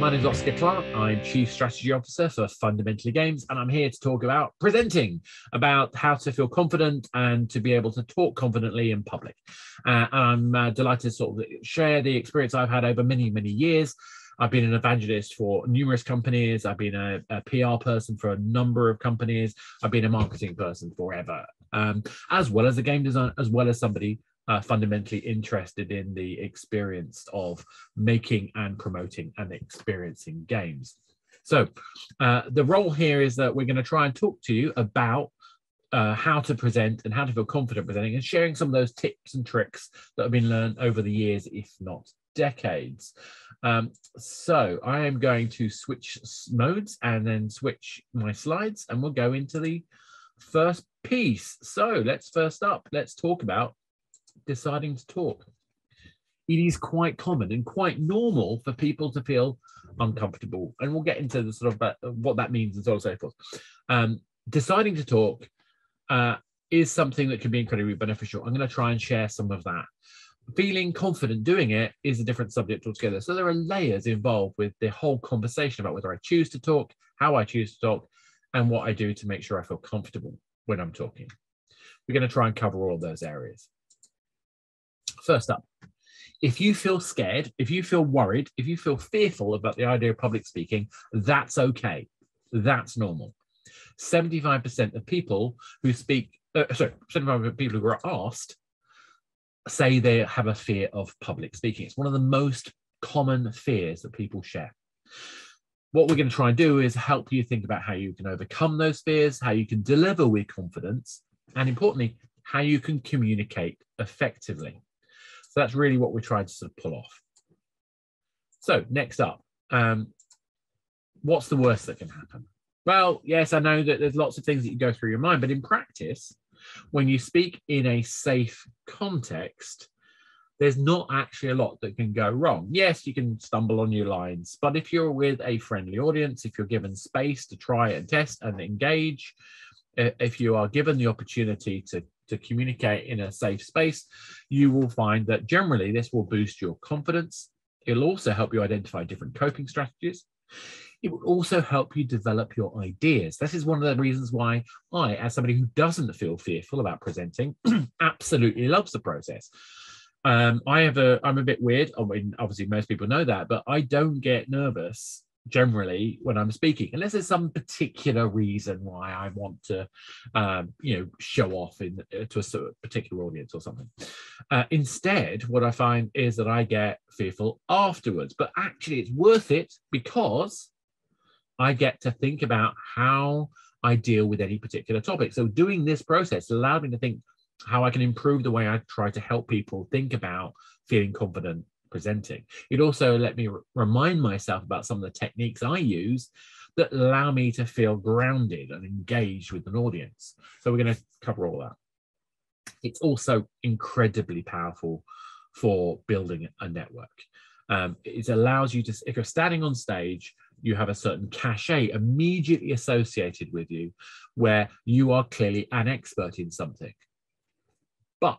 My name is Oscar Clark. I'm Chief Strategy Officer for Fundamentally Games, and I'm here to talk about presenting, about how to feel confident and to be able to talk confidently in public. And I'm delighted to sort of share the experience I've had over many, many years. I've been an evangelist for numerous companies. I've been a PR person for a number of companies. I've been a marketing person forever, as well as a game designer, as well as somebody fundamentally interested in the experience of making and promoting and experiencing games. So the role here is that we're going to try and talk to you about how to present and how to feel confident presenting, and sharing some of those tips and tricks that have been learned over the years, if not decades. So I am going to switch modes and then switch my slides, and we'll go into the first piece. So let's talk about deciding to talk. It is quite common and quite normal for people to feel uncomfortable, and we'll get into the sort of what that means and so on and so forth. Deciding to talk is something that can be incredibly beneficial. I'm going to try and share some of that. Feeling confident doing it is a different subject altogether. So there are layers involved with the whole conversation about whether I choose to talk, how I choose to talk, and what I do to make sure I feel comfortable when I'm talking. We're going to try and cover all of those areas. First up, if you feel scared, if you feel worried, if you feel fearful about the idea of public speaking, that's okay. That's normal. 75% of people who speak, 75% of people who are asked say they have a fear of public speaking. It's one of the most common fears that people share. What we're going to try and do is help you think about how you can overcome those fears, how you can deliver with confidence, and importantly, how you can communicate effectively. So that's really what we're trying to sort of pull off. So next up, what's the worst that can happen? Well, yes, I know that there's lots of things that you go through your mind, but in practice, when you speak in a safe context, there's not actually a lot that can go wrong. Yes, you can stumble on your lines, but if you're with a friendly audience, if you're given space to try and test and engage, if you are given the opportunity to communicate in a safe space, you will find that generally this will boost your confidence. It'll also help you identify different coping strategies. It will also help you develop your ideas. This is one of the reasons why I, as somebody who doesn't feel fearful about presenting, absolutely loves the process. I'm a bit weird. I mean, obviously most people know that, but I don't get nervous generally when I'm speaking, unless there's some particular reason why I want to, show off to a particular audience or something. Instead, what I find is that I get fearful afterwards, but actually it's worth it because I get to think about how I deal with any particular topic. So doing this process allowed me to think how I can improve the way I try to help people think about feeling confident presenting. It also let me remind myself about some of the techniques I use that allow me to feel grounded and engaged with an audience. So we're going to cover all that. It's also incredibly powerful for building a network. It allows you to, if you're standing on stage, you have a certain cachet immediately associated with you where you are clearly an expert in something. But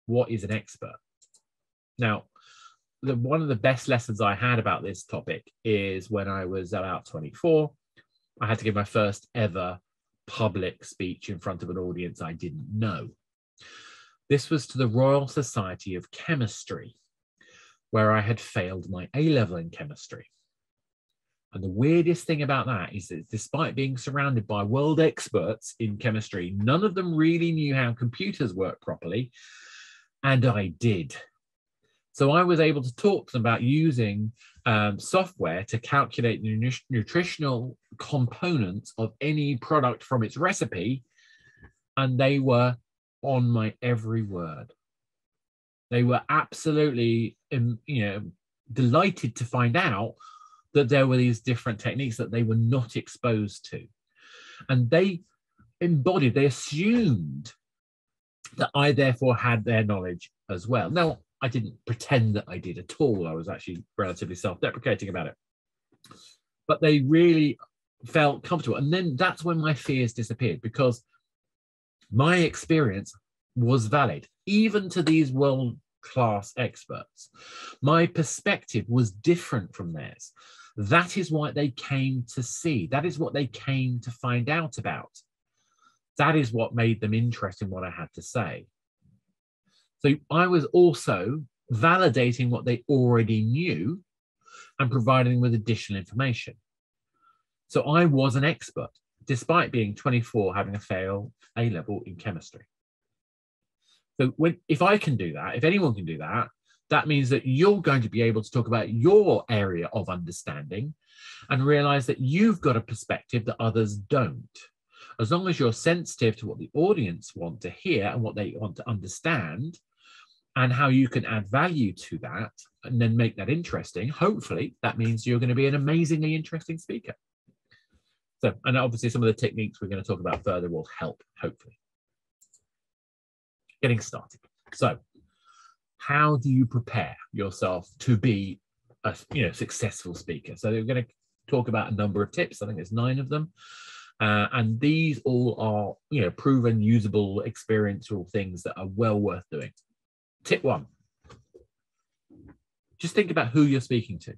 what is an expert? Now, one of the best lessons I had about this topic is when I was about 24, I had to give my first ever public speech in front of an audience I didn't know. This was to the Royal Society of Chemistry, where I had failed my A-level in chemistry. And the weirdest thing about that is that despite being surrounded by world experts in chemistry, none of them really knew how computers work properly, and I did. So I was able to talk to them about using software to calculate the nutritional components of any product from its recipe, and they were on my every word. They were absolutely, delighted to find out that there were these different techniques that they were not exposed to. And they assumed that I therefore had their knowledge as well. Now, I didn't pretend that I did at all. I was actually relatively self-deprecating about it. But they really felt comfortable. And then that's when my fears disappeared, because my experience was valid. Even to these world class experts. My perspective was different from theirs. That is what they came to see. That is what they came to find out about. That is what made them interested in what I had to say. So I was also validating what they already knew and providing them with additional information. So I was an expert, despite being 24, having a fail A-level in chemistry. So if I can do that, if anyone can do that, that means that you're going to be able to talk about your area of understanding and realize that you've got a perspective that others don't. As long as you're sensitive to what the audience want to hear and what they want to understand and how you can add value to that and then make that interesting, hopefully that means you're going to be an amazingly interesting speaker. So, and obviously some of the techniques we're going to talk about further will help, hopefully. Getting started. So, how do you prepare yourself to be a successful speaker? So we're going to talk about a number of tips. I think there's 9 of them. And these all are proven, usable, experiential things that are well worth doing. Tip 1. Just think about who you're speaking to.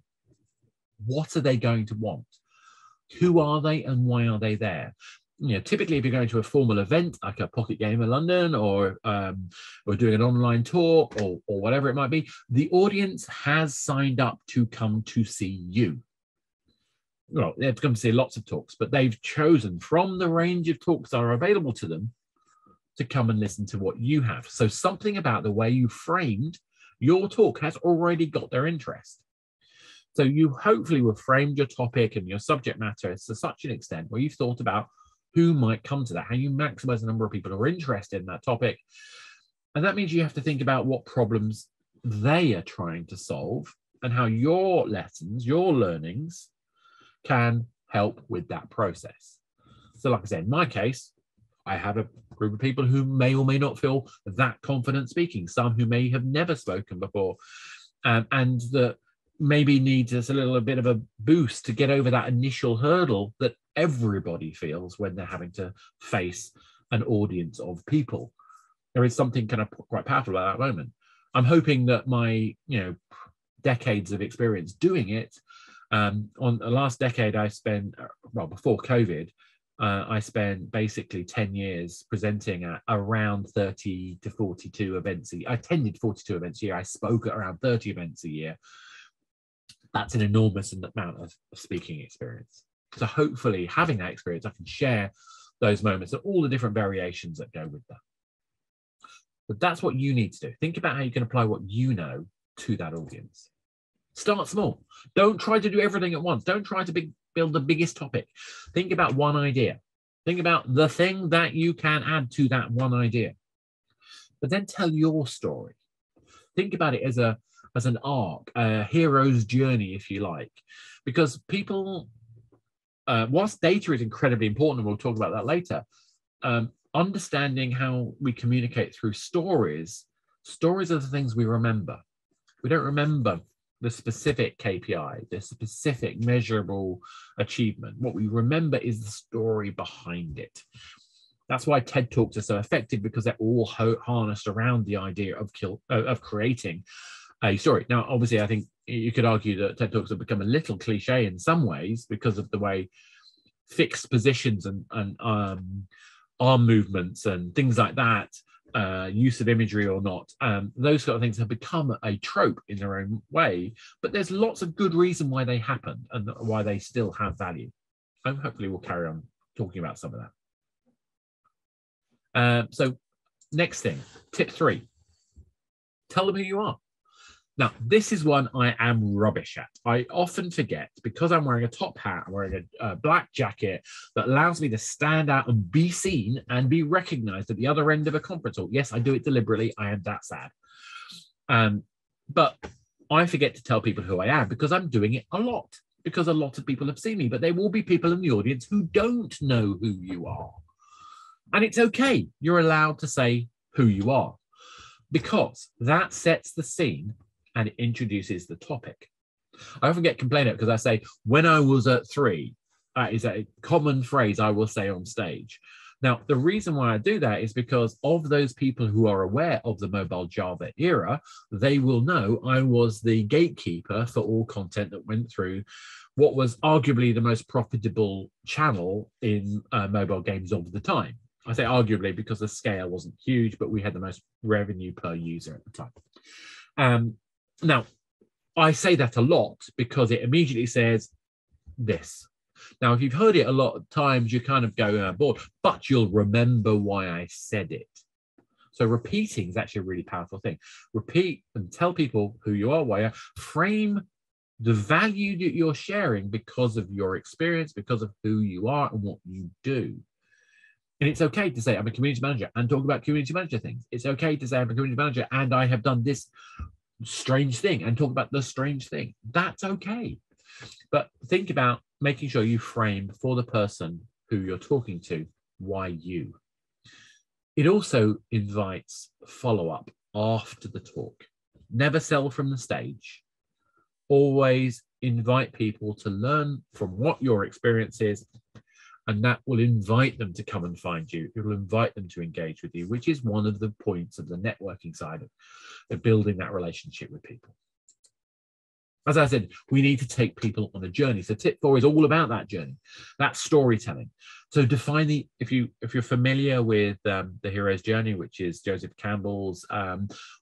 What are they going to want? Who are they and why are they there? Typically, if you're going to a formal event like a Pocket Gamer London or doing an online talk or whatever it might be, the audience has signed up to come to see you. Well, they've come to see lots of talks, but they've chosen from the range of talks that are available to them to come and listen to what you have. So something about the way you framed your talk has already got their interest. So you hopefully will have framed your topic and your subject matter to such an extent where you've thought about who might come to that, how you maximize the number of people who are interested in that topic. And that means you have to think about what problems they are trying to solve and how your lessons, your learnings can help with that process. So like I said, in my case, I have a group of people who may or may not feel that confident speaking, some who may have never spoken before, and that maybe needs us a little bit of a boost to get over that initial hurdle that everybody feels when they're having to face an audience of people. There is something kind of quite powerful about that moment. I'm hoping that my decades of experience doing it, on the last decade I spent, before COVID, I spent basically 10 years presenting at around 30 to 42 events a year. I attended 42 events a year. I spoke at around 30 events a year. That's an enormous amount of speaking experience. So hopefully having that experience, I can share those moments and all the different variations that go with that. But that's what you need to do. Think about how you can apply what you know to that audience. Start small. Don't try to do everything at once. Don't try to build the biggest topic. Think about one idea. Think about the thing that you can add to that one idea. But then tell your story. Think about it as an arc, a hero's journey, if you like. Because people, whilst data is incredibly important, and we'll talk about that later, understanding how we communicate through stories are the things we remember. We don't remember the specific KPI, the specific measurable achievement. What we remember is the story behind it. That's why TED Talks are so effective, because they're all harnessed around the idea of creating a story. Now, obviously, I think you could argue that TED Talks have become a little cliche in some ways because of the way fixed positions and arm movements and things like that, use of imagery or not, those sort of things have become a trope in their own way, but there's lots of good reason why they happen and why they still have value. And hopefully we'll carry on talking about some of that. So next thing, tip 3, tell them who you are. Now, this is one I am rubbish at. I often forget, because I'm wearing a top hat, I'm wearing a black jacket that allows me to stand out and be seen and be recognized at the other end of a conference hall. Yes, I do it deliberately. I am that sad. But I forget to tell people who I am because I'm doing it a lot, because a lot of people have seen me, but there will be people in the audience who don't know who you are. And it's okay. You're allowed to say who you are, because that sets the scene and it introduces the topic. I often get complained at because I say, when I was at 3, that is a common phrase I will say on stage. Now, the reason why I do that is because of those people who are aware of the mobile Java era, they will know I was the gatekeeper for all content that went through what was arguably the most profitable channel in mobile games of the time. I say arguably because the scale wasn't huge, but we had the most revenue per user at the time. Now, I say that a lot because it immediately says this. Now, if you've heard it a lot of times, you kind of go bored, but you'll remember why I said it. So repeating is actually a really powerful thing. Repeat and tell people who you are, why you are. Frame the value that you're sharing because of your experience, because of who you are and what you do. And it's okay to say I'm a community manager and talk about community manager things. It's okay to say I'm a community manager and I have done this strange thing and talk about the strange thing. That's okay. But think about making sure you frame for the person who you're talking to, why you. It also invites follow-up after the talk. Never sell from the stage. Always invite people to learn from what your experience is, and that will invite them to come and find you. It will invite them to engage with you, which is one of the points of the networking side of building that relationship with people. As I said, we need to take people on a journey. So tip 4 is all about that journey, that storytelling. So define if you're familiar with the hero's journey, which is Joseph Campbell's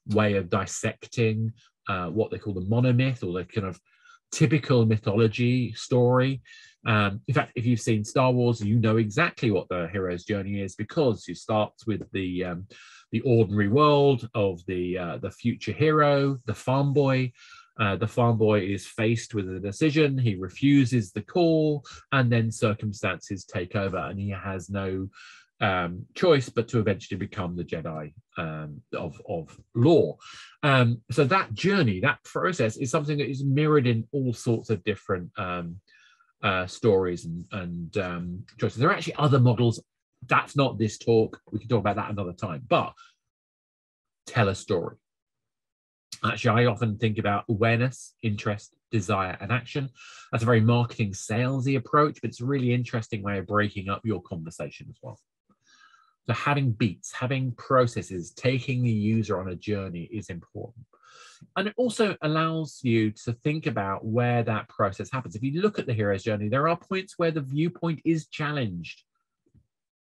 way of dissecting what they call the monomyth, or the kind of typical mythology story. In fact, if you've seen Star Wars, you know exactly what the hero's journey is, because you start with the ordinary world of the future hero, the farm boy. The farm boy is faced with a decision. He refuses the call, and then circumstances take over, and he has no choice but to eventually become the Jedi of lore. So that journey, that process, is something that is mirrored in all sorts of different stories and choices. There are actually other models. That's not this talk. We can talk about that another time. But tell a story. Actually, I often think about awareness, interest, desire, and action. That's a very marketing, salesy approach, but it's a really interesting way of breaking up your conversation as well. So having beats, having processes, taking the user on a journey is important. And it also allows you to think about where that process happens. If you look at the hero's journey, there are points where the viewpoint is challenged.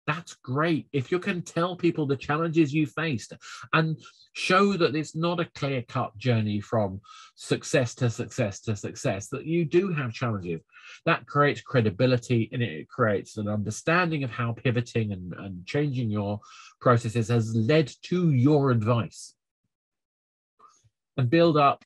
That's great. If you can tell people the challenges you faced and show that it's not a clear-cut journey from success to success to success, that you do have challenges, that creates credibility, and it creates an understanding of how pivoting and changing your processes has led to your advice. And build up,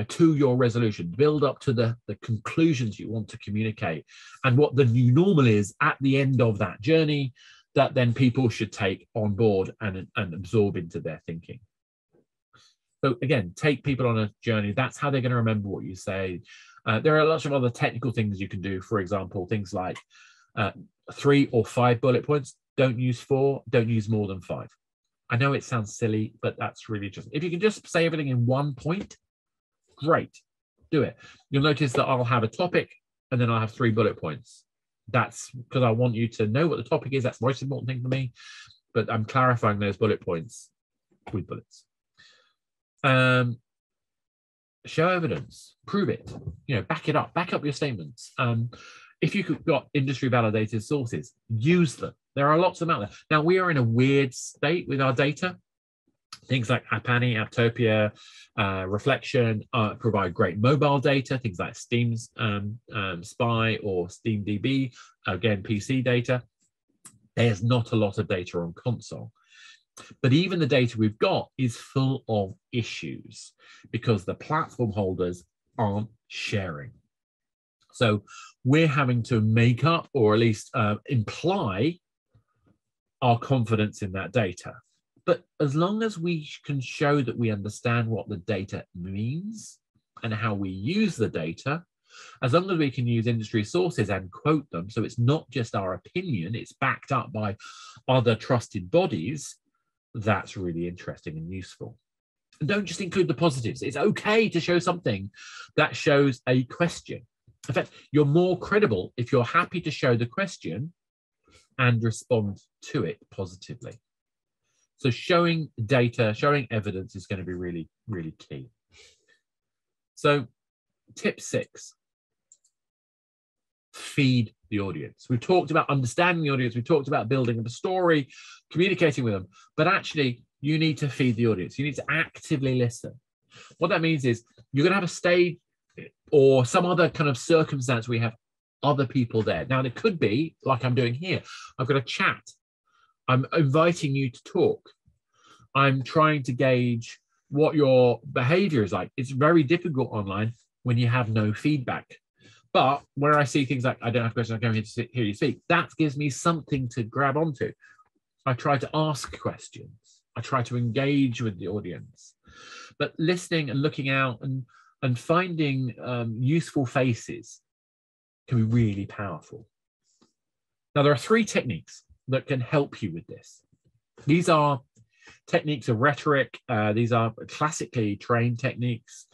to your resolution, build up to the conclusions you want to communicate, and what the new normal is at the end of that journey that then people should take on board and absorb into their thinking. So again, take people on a journey. That's how they're going to remember what you say. There are lots of other technical things you can do. For example, things like 3 or 5 bullet points. Don't use 4. Don't use more than 5. I know it sounds silly, but that's really just, if you can just say everything in one point, great, do it. You'll notice that I'll have a topic and then I'll have 3 bullet points. That's because I want you to know what the topic is. That's the most important thing for me. But I'm clarifying those bullet points with bullets. Show evidence, prove it, back it up, back up your statements. If you've got industry validated sources, use them. There are lots of them out there. Now, we are in a weird state with our data. Things like App Annie, Apptopia, Reflection provide great mobile data. Things like Steam Spy or SteamDB, again, PC data. There's not a lot of data on console. But even the data we've got is full of issues because the platform holders aren't sharing. So we're having to make up, or at least imply, our confidence in that data. But as long as we can show that we understand what the data means and how we use the data, as long as we can use industry sources and quote them, so it's not just our opinion, it's backed up by other trusted bodies, that's really interesting and useful. And don't just include the positives. It's okay to show something that shows a question. In fact, you're more credible if you're happy to show the question and respond to it positively. So showing data, showing evidence is going to be really, really key. So tip 6, feed the audience. We've talked about understanding the audience. We've talked about building a story, communicating with them, but actually you need to feed the audience. You need to actively listen. What that means is you're going to have a stage or some other kind of circumstance where you have other people there. Now, it could be like I'm doing here. I've got a chat. I'm inviting you to talk. I'm trying to gauge what your behavior is like. It's very difficult online when you have no feedback. But where I see things like, I don't have questions, I'm going to hear you speak, that gives me something to grab onto. I try to ask questions. I try to engage with the audience. But listening and looking out and finding useful faces can be really powerful. Now, there are 3 techniques that can help you with this. These are techniques of rhetoric. These are classically trained techniques.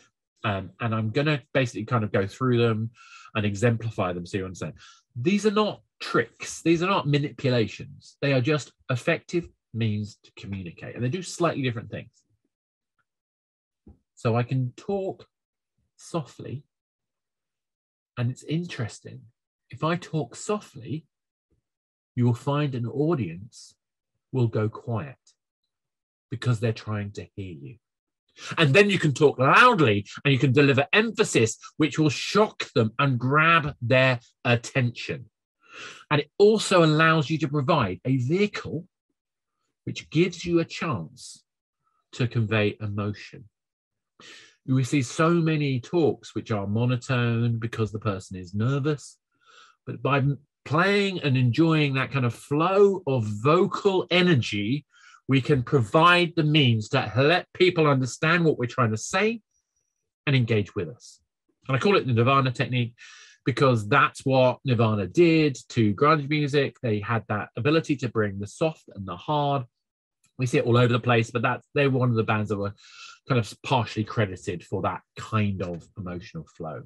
And I'm going to basically kind of go through them and exemplify them so you understand. These are not tricks. These are not manipulations. They are just effective means to communicate. And they do slightly different things. So I can talk softly. And it's interesting. If I talk softly, you will find an audience will go quiet because they're trying to hear you. And then you can talk loudly and you can deliver emphasis, which will shock them and grab their attention. And it also allows you to provide a vehicle which gives you a chance to convey emotion. We see so many talks which are monotone because the person is nervous, but by playing and enjoying that kind of flow of vocal energy, we can provide the means to let people understand what we're trying to say and engage with us. And I call it the Nirvana technique because that's what Nirvana did to grunge music. They had that ability to bring the soft and the hard. We see it all over the place, but they're one of the bands that were kind of partially credited for that kind of emotional flow.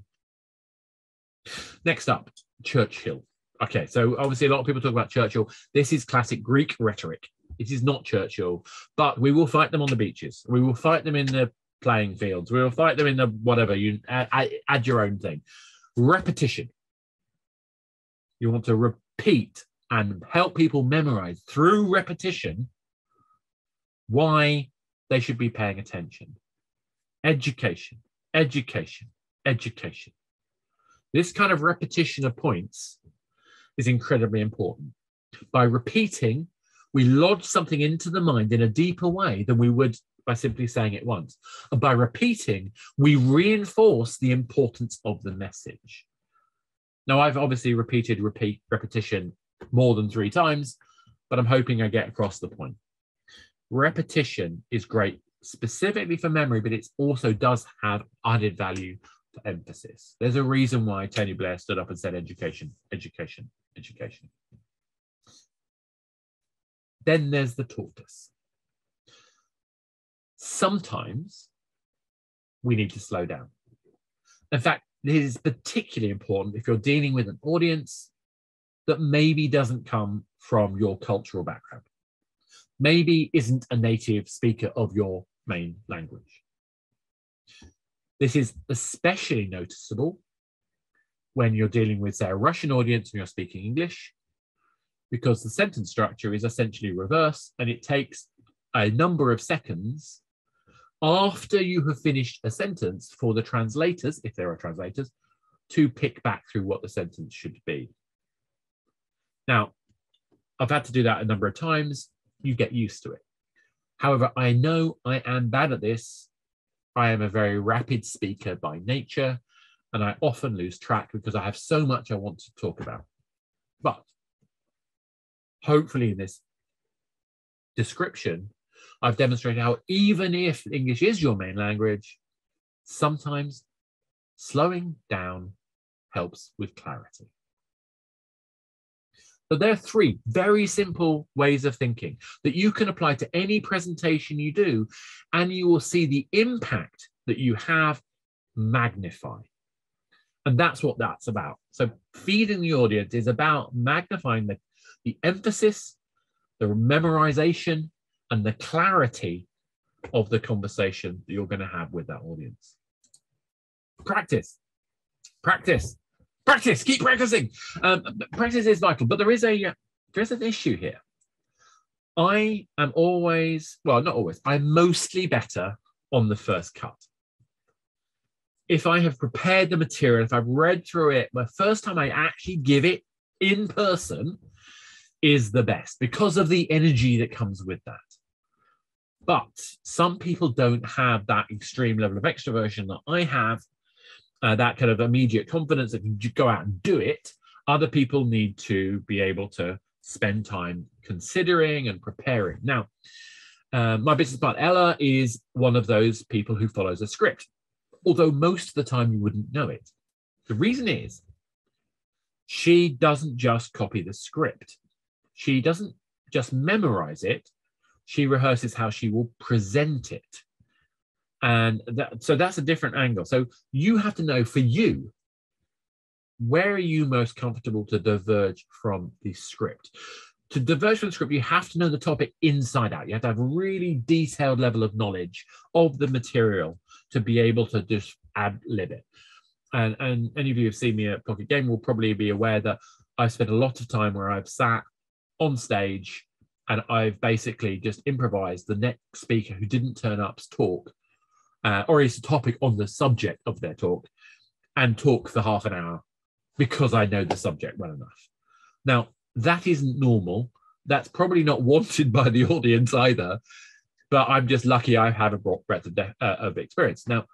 Next up, Churchill. Okay, so obviously a lot of people talk about Churchill. This is classic Greek rhetoric. It is not Churchill, but we will fight them on the beaches. We will fight them in the playing fields. We will fight them in the whatever. You add your own thing. Repetition. You want to repeat and help people memorize through repetition why they should be paying attention. Education, education, education. This kind of repetition of points is incredibly important. By repeating, we lodge something into the mind in a deeper way than we would by simply saying it once. And by repeating, we reinforce the importance of the message. Now, I've obviously repeated repetition more than 3 times, but I'm hoping I get across the point. Repetition is great specifically for memory, but it also does have added value for emphasis. There's a reason why Tony Blair stood up and said education, education, education. Then there's the tortoise. Sometimes we need to slow down. In fact, this is particularly important if you're dealing with an audience that maybe doesn't come from your cultural background, maybe isn't a native speaker of your main language. This is especially noticeable when you're dealing with, say, a Russian audience and you're speaking English, because the sentence structure is essentially reverse, and it takes a number of seconds after you have finished a sentence for the translators, if there are translators, to pick back through what the sentence should be. Now, I've had to do that a number of times. You get used to it. However, I know I am bad at this. I am a very rapid speaker by nature, and I often lose track because I have so much I want to talk about. But hopefully in this description, I've demonstrated how even if English is your main language, sometimes slowing down helps with clarity. So there are 3 very simple ways of thinking that you can apply to any presentation you do, and you will see the impact that you have magnify. And that's what that's about. So feeding the audience is about magnifying the the emphasis, the memorization, and the clarity of the conversation that you're going to have with that audience. Practice, practice, practice, keep practicing. Practice is vital, but there is an issue here. I am always, well, not always, I'm mostly better on the first cut. If I have prepared the material, if I've read through it, the first time I actually give it in person is the best because of the energy that comes with that. But some people don't have that extreme level of extroversion that I have, that kind of immediate confidence that can go out and do it. Other people need to be able to spend time considering and preparing. Now, my business partner, Ella, is one of those people who follows a script, although most of the time you wouldn't know it. The reason is she doesn't just copy the script. She doesn't just memorize it. She rehearses how she will present it. And so that's a different angle. So you have to know for you, where are you most comfortable to diverge from the script? To diverge from the script, you have to know the topic inside out. You have to have a really detailed level of knowledge of the material to be able to just ad-lib it. And any of you who've seen me at Pocket Game will probably be aware that I've spent a lot of time where I've sat on stage and I've basically just improvised the next speaker who didn't turn up's talk, or is a topic on the subject of their talk, and talk for half an hour because I know the subject well enough. Now, that isn't normal. That's probably not wanted by the audience either, but I'm just lucky I have a broad breadth of experience. Now,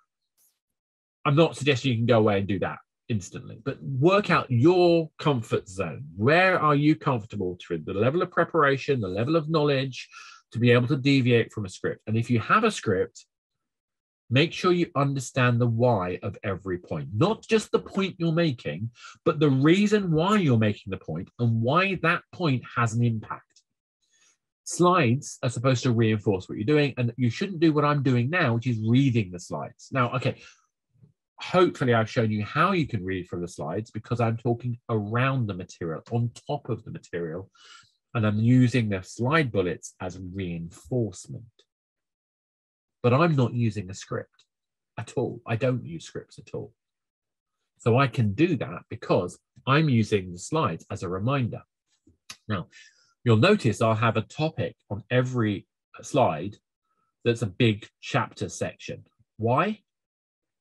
I'm not suggesting you can go away and do that instantly, but work out your comfort zone. Where are you comfortable to the level of preparation, the level of knowledge to be able to deviate from a script? And if you have a script, make sure you understand the why of every point, not just the point you're making, but the reason why you're making the point and why that point has an impact. Slides are supposed to reinforce what you're doing, and you shouldn't do what I'm doing now, which is reading the slides. Now, okay, hopefully I've shown you how you can read from the slides because I'm talking around the material, on top of the material, and I'm using the slide bullets as reinforcement. But I'm not using a script at all. I don't use scripts at all. So I can do that because I'm using the slides as a reminder. Now, you'll notice I'll have a topic on every slide that's a big chapter section. Why?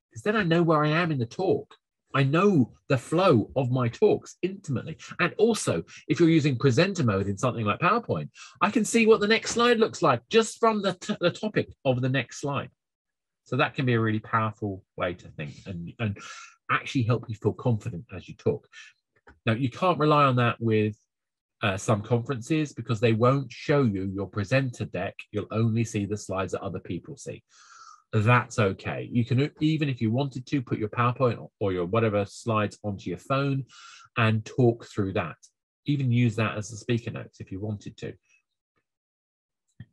Because then I know where I am in the talk. I know the flow of my talks intimately. And also, if you're using presenter mode in something like PowerPoint, I can see what the next slide looks like just from the topic of the next slide. So that can be a really powerful way to think and actually help you feel confident as you talk. Now, you can't rely on that with some conferences because they won't show you your presenter deck. You'll only see the slides that other people see. That's okay. You can, even if you wanted to, put your PowerPoint or your whatever slides onto your phone and talk through that. Even use that as a speaker notes if you wanted to.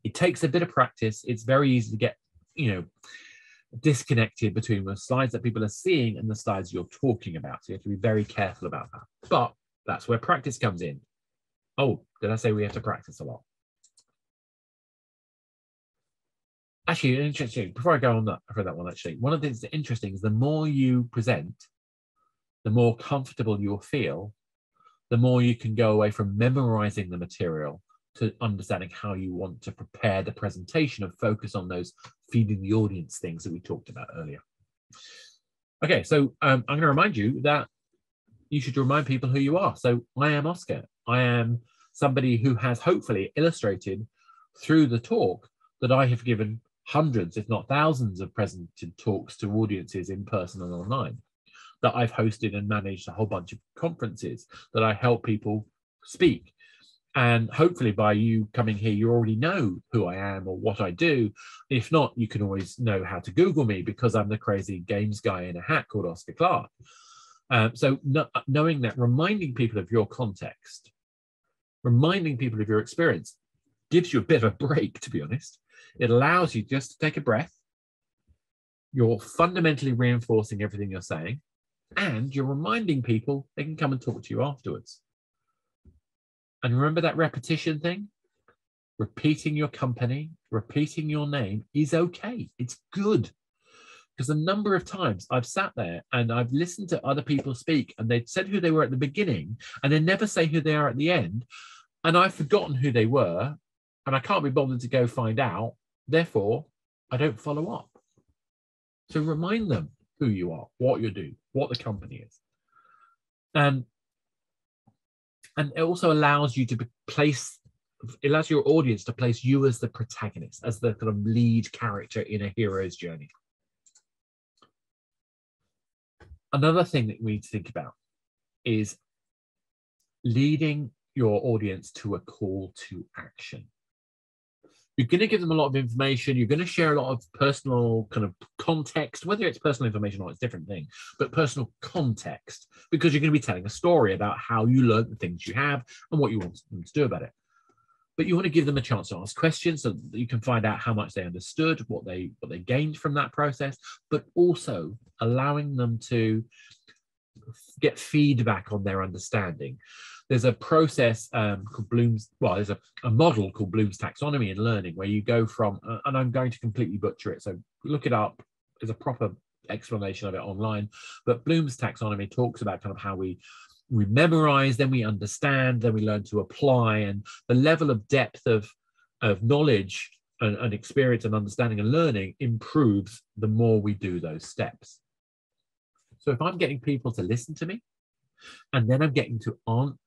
It takes a bit of practice. It's very easy to get, disconnected between the slides that people are seeing and the slides you're talking about. So you have to be very careful about that. But that's where practice comes in. Oh, did I say we have to practice a lot? Actually, interesting, before I go on that, for that one, actually, one of the things that's interesting is the more you present, the more comfortable you'll feel, the more you can go away from memorizing the material to understanding how you want to prepare the presentation and focus on those feeding the audience things that we talked about earlier. Okay, so I'm going to remind you that you should remind people who you are. So I am Oscar. I am somebody who has hopefully illustrated through the talk that I have given hundreds, if not thousands, of presented talks to audiences in person and online, that I've hosted and managed a whole bunch of conferences, that I help people speak. And hopefully by you coming here, you already know who I am or what I do. If not, you can always know how to Google me because I'm the crazy games guy in a hat called Oscar Clark. Knowing that, reminding people of your context, reminding people of your experience gives you a bit of a break, to be honest. It allows you just to take a breath. You're fundamentally reinforcing everything you're saying, and you're reminding people they can come and talk to you afterwards. And remember that repetition thing? Repeating your company, repeating your name is okay. It's good. Because the number of times I've sat there and I've listened to other people speak and they've said who they were at the beginning and they never say who they are at the end. And I've forgotten who they were and I can't be bothered to go find out. Therefore, I don't follow up. So remind them who you are, what you do, what the company is. And it also allows you to it allows your audience to place you as the protagonist, as the kind of lead character in a hero's journey. Another thing that we need to think about is leading your audience to a call to action. You're going to give them a lot of information. You're going to share a lot of personal kind of context, whether it's personal information or it's a different thing, but personal context, because you're going to be telling a story about how you learned the things you have and what you want them to do about it. But you want to give them a chance to ask questions so that you can find out how much they understood, what they gained from that process, but also allowing them to get feedback on their understanding. There's a process called there's a model called Bloom's taxonomy in learning, where you go from, and I'm going to completely butcher it, so look it up. There's a proper explanation of it online, but Bloom's taxonomy talks about kind of how we memorize, then we understand, then we learn to apply, and the level of depth of knowledge and experience and understanding and learning improves the more we do those steps. So if I'm getting people to listen to me, and then I'm getting to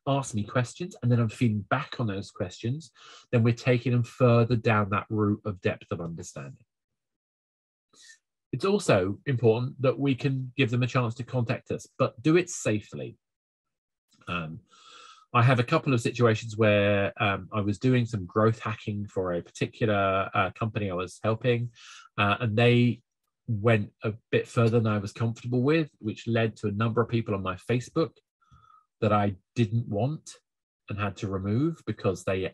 ask me questions, and then I'm feeding back on those questions, then we're taking them further down that route of depth of understanding. It's also important that we can give them a chance to contact us, but do it safely. I have a couple of situations where I was doing some growth hacking for a particular company I was helping, and they went a bit further than I was comfortable with, which led to a number of people on my Facebook that I didn't want and had to remove because they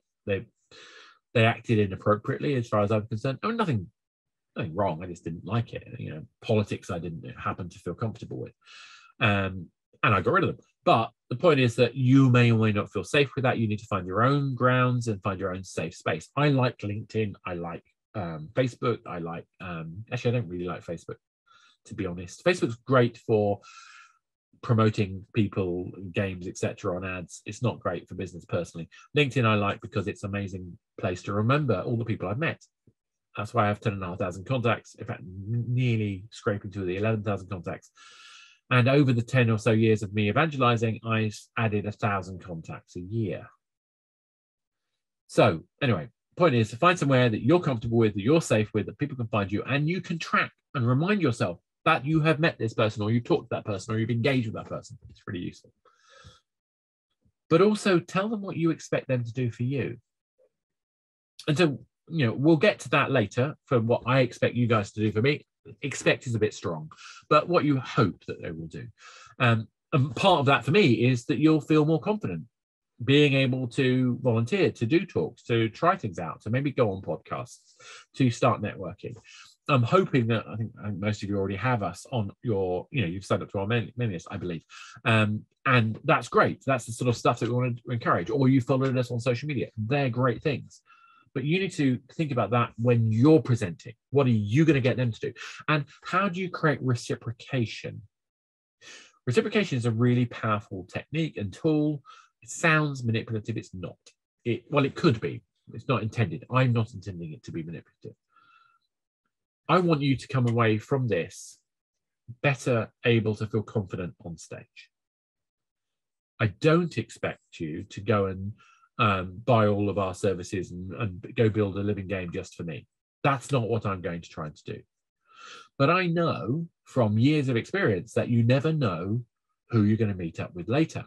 acted inappropriately as far as I'm concerned. I mean, nothing wrong. I just didn't like it. You know, politics I didn't happen to feel comfortable with, and I got rid of them. But the point is that you may or may not feel safe with that. You need to find your own grounds and find your own safe space. I like LinkedIn. I like Facebook. I like, actually, I don't really like Facebook, to be honest. Facebook's great for promoting people, games, etc. on ads. It's not great for business personally. LinkedIn I like because it's an amazing place to remember all the people I've met. That's why I have 10,500 contacts. In fact, nearly scraping to the 11,000 contacts. And over the 10 or so years of me evangelizing, I added 1,000 contacts a year. So anyway, point is to find somewhere that you're comfortable with, that you're safe with, that people can find you, and you can track and remind yourself that you have met this person, or you've talked to that person, or you've engaged with that person. It's really useful. But also tell them what you expect them to do for you. And so, you know, we'll get to that later for what I expect you guys to do for me. Expect is a bit strong, but what you hope that they will do. And part of that for me is that you'll feel more confident being able to volunteer, to do talks, to try things out, to maybe go on podcasts, to start networking. I'm hoping that I think most of you already have us on your, you know, you've signed up to our mailing list, I believe. And that's great. That's the sort of stuff that we want to encourage. Or you followed us on social media. They're great things. But you need to think about that when you're presenting. What are you going to get them to do? And how do you create reciprocation? Reciprocation is a really powerful technique and tool. It sounds manipulative. It's not. Well, it could be. It's not intended. I'm not intending it to be manipulative. I want you to come away from this better able to feel confident on stage. I don't expect you to go and buy all of our services and go build a living game just for me. That's not what I'm going to try to do. But I know from years of experience that you never know who you're going to meet up with later,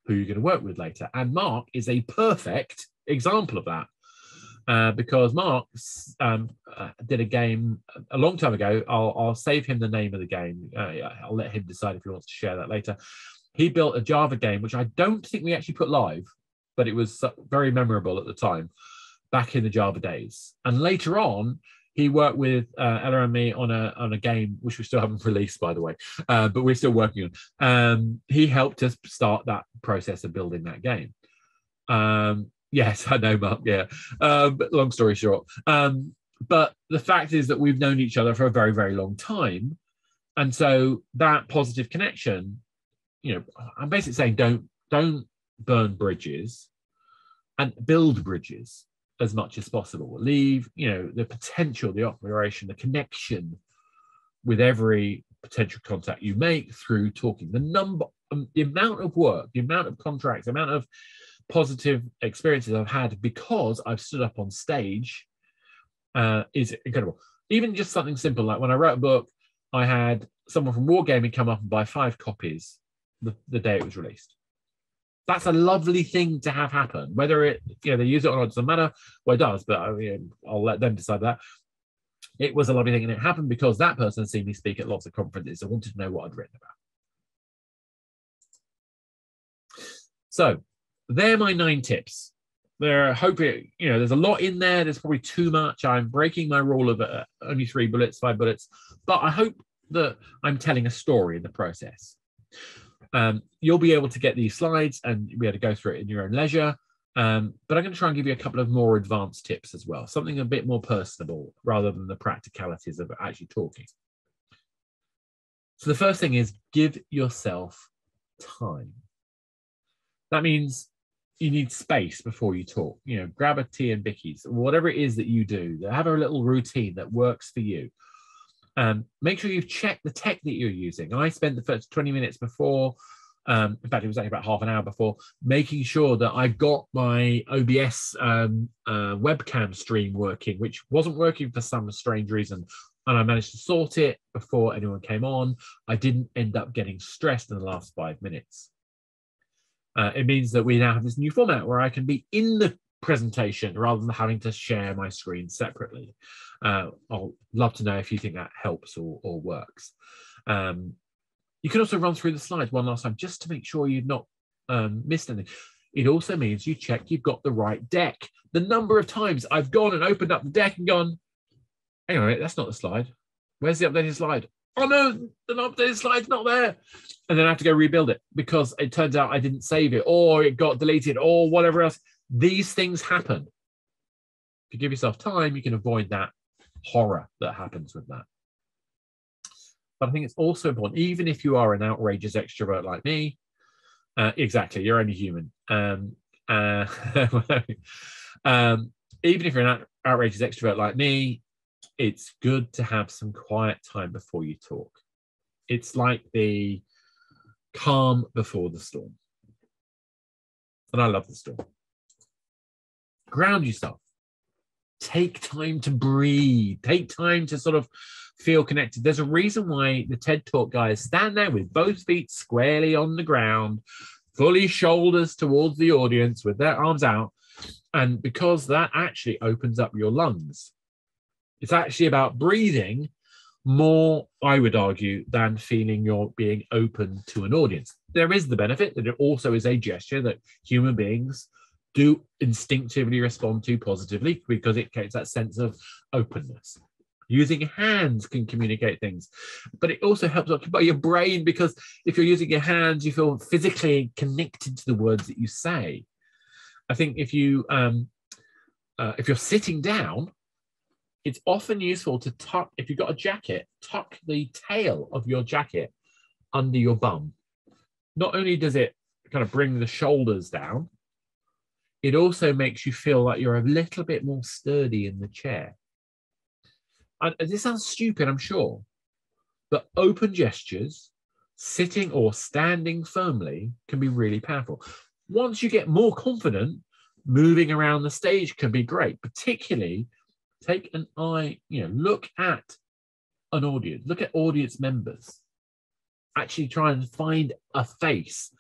who you're going to work with later. And Mark is a perfect example of that because Mark did a game a long time ago. I'll save him the name of the game. I'll let him decide if he wants to share that later. He built a Java game, which I don't think we actually put live, but it was very memorable at the time, back in the Java days. And later on, he worked with Ella and me on a game, which we still haven't released, by the way, but we're still working on. He helped us start that process of building that game. Yes, I know, Mark. Yeah. But long story short. But the fact is that we've known each other for a very, very long time. And so that positive connection, I'm basically saying don't burn bridges and build bridges as much as possible. Leave, the potential, the operation, the connection with every potential contact you make through talking. The amount of work, the amount of contracts, the amount of positive experiences I've had because I've stood up on stage is incredible. Even just something simple, like when I wrote a book, I had someone from Wargaming come up and buy 5 copies the day it was released. That's a lovely thing to have happen. Whether they use it or not, doesn't matter. Well, it does, but I'll let them decide that. It was a lovely thing, and it happened because that person had seen me speak at lots of conferences and wanted to know what I'd written about. So they're my 9 tips. Hoping, there's a lot in there. There's probably too much. I'm breaking my rule of only 3 bullets, 5 bullets, but I hope that I'm telling a story in the process. You'll be able to get these slides and you'll be able to go through it in your own leisure. But I'm going to try and give you a couple of more advanced tips as well, something a bit more personable rather than the practicalities of actually talking. So the first thing is give yourself time. That means you need space before you talk. Grab a tea and bickies, whatever it is that you do. Have a little routine that works for you. Make sure you've checked the tech that you're using. I spent the first 20 minutes before, in fact, it was only about half an hour before, making sure that I've got my OBS webcam stream working, which wasn't working for some strange reason. And I managed to sort it before anyone came on. I didn't end up getting stressed in the last 5 minutes. It means that we now have this new format where I can be in the presentation rather than having to share my screen separately. I'll love to know if you think that helps or works. You can also run through the slides one last time just to make sure you've not missed anything. It also means you check you've got the right deck. The number of times I've gone and opened up the deck and gone, hang on a minute, that's not the slide. Where's the updated slide? Oh no, the updated slide's not there. And then I have to go rebuild it because it turns out I didn't save it or it got deleted or whatever else. These things happen. If you give yourself time, you can avoid that horror that happens with that. But I think it's also important, even if you are an outrageous extrovert like me, exactly, you're only human. Even if you're an outrageous extrovert like me, it's good to have some quiet time before you talk. It's like the calm before the storm. And I love the storm. Ground yourself. Take time to breathe. Take time to sort of feel connected. There's a reason why the TED Talk guys stand there with both feet squarely on the ground, fully shoulders towards the audience with their arms out. And because that actually opens up your lungs. It's actually about breathing more, I would argue, than feeling you're being open to an audience. There is the benefit that it also is a gesture that human beings do instinctively respond to positively because it creates that sense of openness. Using your hands can communicate things, but it also helps occupy your brain because if you're using your hands, you feel physically connected to the words that you say. I think if you're sitting down, it's often useful to tuck, if you've got a jacket, tuck the tail of your jacket under your bum. Not only does it kind of bring the shoulders down, it also makes you feel like you're a little bit more sturdy in the chair. And this sounds stupid, I'm sure, but open gestures, sitting or standing firmly, can be really powerful. Once you get more confident, moving around the stage can be great, particularly take an eye, look at an audience, look at audience members. Actually try and find a face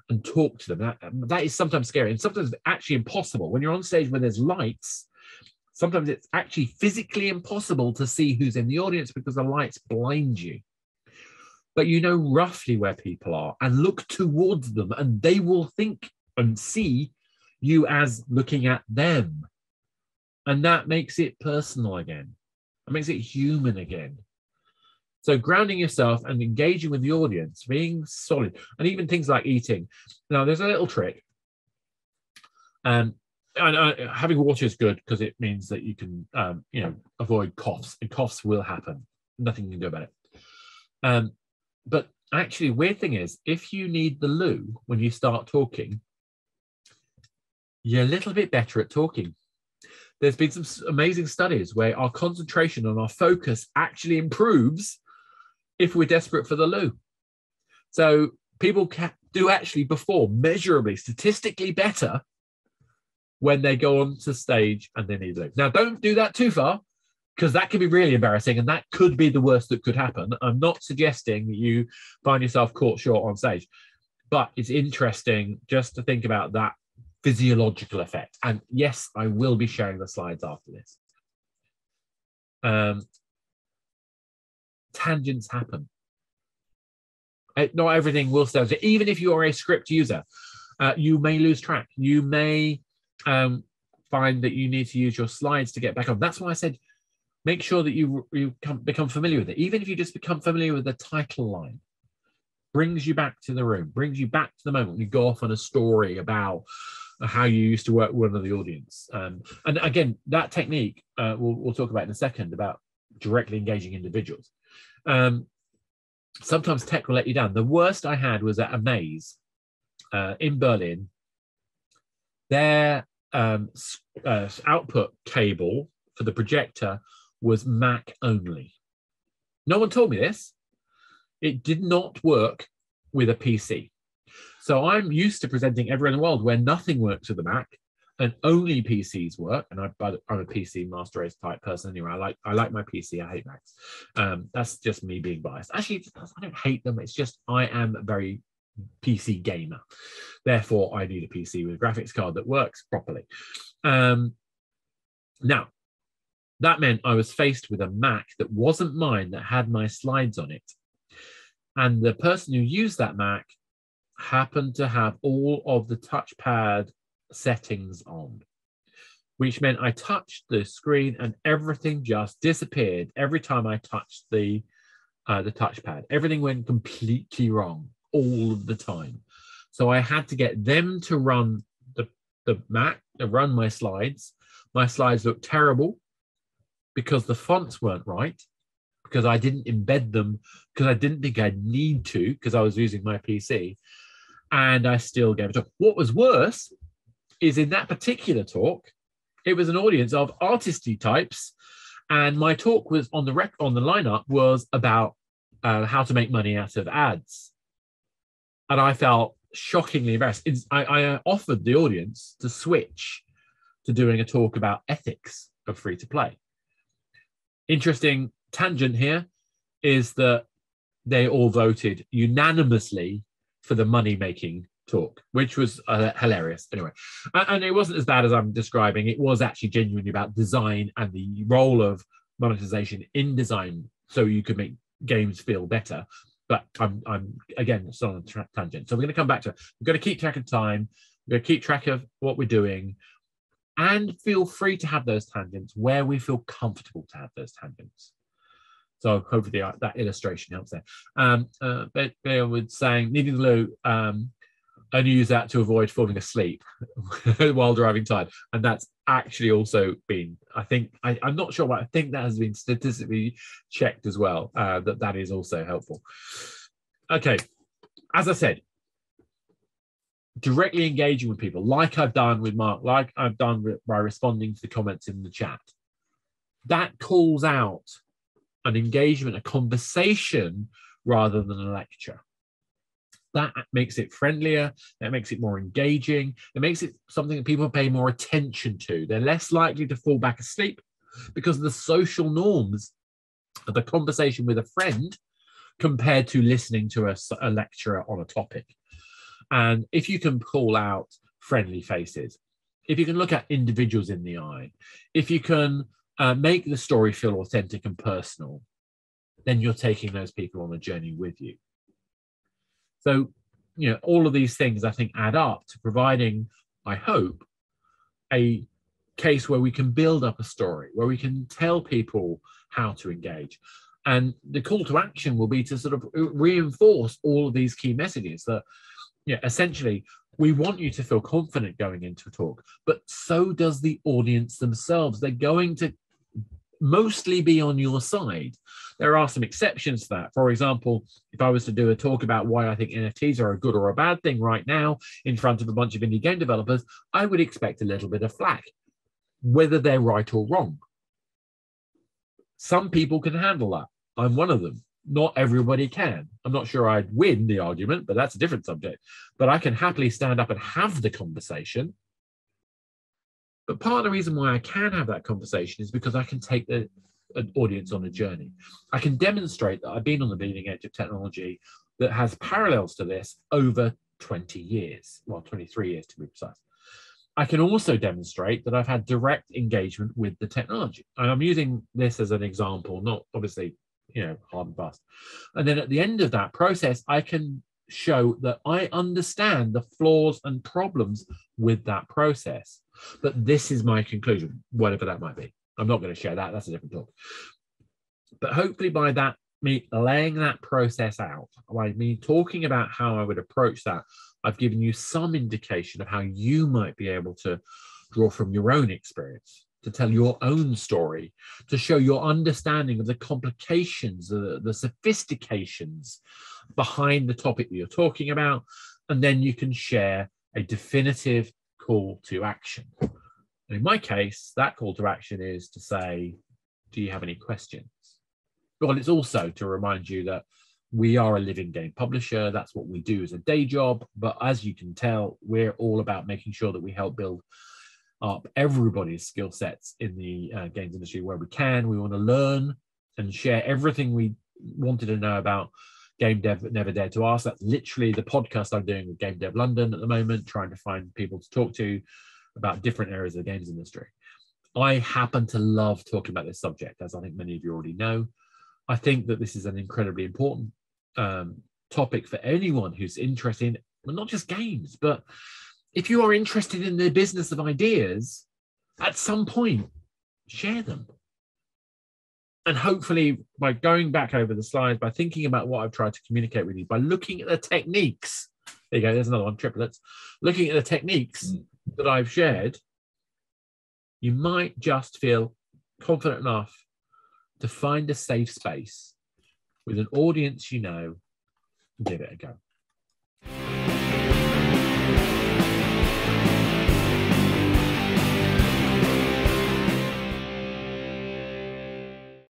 and talk to them. That is sometimes scary and sometimes actually impossible. When you're on stage where there's lights, sometimes it's actually physically impossible to see who's in the audience because the lights blind you. But you know roughly where people are and look towards them and they will think and see you as looking at them. And that makes it personal again. It makes it human again. So grounding yourself and engaging with the audience, being solid, and even things like eating. Now, there's a little trick. And having water is good because it means that you can, avoid coughs, and coughs will happen. Nothing you can do about it. But actually, weird thing is, if you need the loo when you start talking, you're a little bit better at talking. There's been some amazing studies where our concentration and our focus actually improves if we're desperate for the loo. So people do actually perform measurably, statistically better when they go on to stage and they need the loo. Now, don't do that too far, because that can be really embarrassing, and that could be the worst that could happen. I'm not suggesting that you find yourself caught short on stage, but it's interesting just to think about that physiological effect. And yes, I will be sharing the slides after this. Tangents happen. Not everything will stay. Even if you are a script user, you may lose track. You may find that you need to use your slides to get back on. That's why I said, make sure that you become familiar with it. Even if you just become familiar with the title line, brings you back to the room, brings you back to the moment when you go off on a story about how you used to work with one of the audience. And again, that technique, we'll talk about in a second, about directly engaging individuals. Sometimes tech will let you down. The worst I had was at a maze in Berlin. Their output cable for the projector was Mac only. No one told me this. It did not work with a PC. So I'm used to presenting everywhere in the world where nothing works with the Mac and only PCs work. And I'm a PC master race type person anyway. I like my PC. I hate Macs. That's just me being biased. Actually, I don't hate them. It's just I am a very PC gamer. Therefore, I need a PC with a graphics card that works properly. Now, that meant I was faced with a Mac that wasn't mine, that had my slides on it. And the person who used that Mac happened to have all of the touchpad settings on, which meant I touched the screen and everything just disappeared every time I touched the touchpad. Everything went completely wrong all of the time. So I had to get them to run the Mac, to run my slides. My slides looked terrible because the fonts weren't right, because I didn't embed them, because I didn't think I'd need to, because I was using my PC, and I still gave it up. What was worse is in that particular talk, it was an audience of artisty types, and my talk was on the lineup was about how to make money out of ads. And I felt shockingly embarrassed. I offered the audience to switch to doing a talk about ethics of free-to-play. Interesting tangent here is that they all voted unanimously for the money-making talk, which was hilarious. Anyway, and it wasn't as bad as I'm describing. It was actually genuinely about design and the role of monetization in design, so you could make games feel better. But I'm again still on a tangent. So we're going to come back to it. We're going to keep track of time. We're going to keep track of what we're doing, and feel free to have those tangents where we feel comfortable to have those tangents. So hopefully that illustration helps there. But Bear was saying, needing the loo, only use that to avoid falling asleep while driving tired. And that's actually also been, I think, I'm not sure, but I think that has been statistically checked as well, that is also helpful. Okay, as I said, directly engaging with people, like I've done with Mark, like I've done by responding to the comments in the chat, that calls out an engagement, a conversation, rather than a lecture. That makes it friendlier, that makes it more engaging, it makes it something that people pay more attention to. They're less likely to fall back asleep because of the social norms of the conversation with a friend compared to listening to a lecturer on a topic. And if you can call out friendly faces, if you can look at individuals in the eye, if you can make the story feel authentic and personal, then you're taking those people on a journey with you. So, you know, all of these things I think add up to providing, I hope, a case where we can build up a story, where we can tell people how to engage. And the call to action will be to sort of reinforce all of these key messages that, you know, essentially We want you to feel confident going into a talk, but so does the audience themselves. They're going to mostly be on your side. There are some exceptions to that. For example, if I was to do a talk about why I think NFTs are a good or a bad thing right now in front of a bunch of indie game developers, I would expect a little bit of flack, whether they're right or wrong. Some people can handle that. I'm one of them. Not everybody can. I'm not sure I'd win the argument, but that's a different subject. But I can happily stand up and have the conversation. But part of the reason why I can have that conversation is because I can take the audience on a journey. I can demonstrate that I've been on the bleeding edge of technology that has parallels to this over 20 years, well, 23 years to be precise. I can also demonstrate that I've had direct engagement with the technology. And I'm using this as an example, not obviously, hard and fast. And then at the end of that process, I can show that I understand the flaws and problems with that process. But this is my conclusion, whatever that might be. I'm not going to share that. That's a different talk. But hopefully by that, me laying that process out, by me talking about how I would approach that, I've given you some indication of how you might be able to draw from your own experience, to tell your own story, to show your understanding of the complications, the sophistications behind the topic that you're talking about. And then you can share a definitive call to action. And in my case, that call to action is to say, do you have any questions? Well, it's also to remind you that we are a living game publisher. That's what we do as a day job. But as you can tell, we're all about making sure that we help build up everybody's skill sets in the games industry where we can. We want to learn and share everything we wanted to know about Game Dev Never Dared to Ask. That's literally the podcast I'm doing with Game Dev London at the moment, trying to find people to talk to about different areas of the games industry. I happen to love talking about this subject, as I think many of you already know. I think that this is an incredibly important topic for anyone who's interested in, well, not just games, but if you are interested in the business of ideas, at some point, share them. And hopefully, by going back over the slides, by thinking about what I've tried to communicate with you, by looking at the techniques, there you go, there's another one, triplets, looking at the techniques that I've shared, you might just feel confident enough to find a safe space with an audience you know, and give it a go.